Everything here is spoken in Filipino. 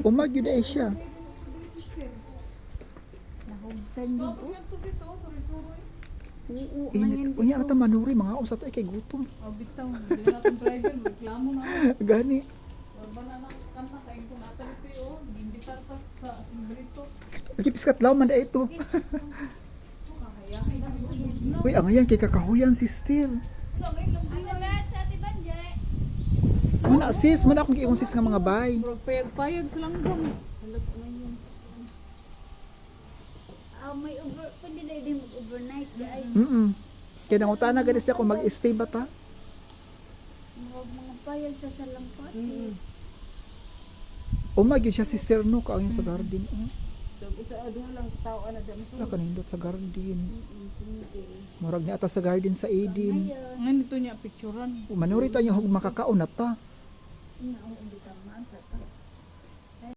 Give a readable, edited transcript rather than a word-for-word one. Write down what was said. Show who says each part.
Speaker 1: Umag yun ay siya.
Speaker 2: Nahugtan din po. Oo,
Speaker 1: Init. Unya na ta manuri mga usat ay kay gutom.
Speaker 3: Oh, bitaw. Hindi natin driver. Reklamo na.
Speaker 1: Gani.
Speaker 3: Orban na kanta kain ko natin ito. Gimbitar pa sa simbrito.
Speaker 1: Nagkipiskat law man da ito.
Speaker 3: Kakayahin na.
Speaker 1: Uy, ang ayan kay kakahuyan sister. Mana sis, mana akong giingon sis nga mga bay.
Speaker 3: Bro, payag-payag sa langgam.
Speaker 2: May pwede na din mag-overnight. Ay,
Speaker 1: Kaya nangutana ganis niya kung mag-stay ba ta?
Speaker 2: mga payag sa salampat.
Speaker 1: Umag yun siya sister no, kaangin sa garden.
Speaker 3: Isa doon lang tao na dyan.
Speaker 1: Wala ka nindot sa garden. Murag niya ata sa garden sa Aiden.
Speaker 3: Ngayon ito niya picturean.
Speaker 1: Manuri tayo hug makakaon na ta.
Speaker 2: Inaong hindi ka maan sa ta.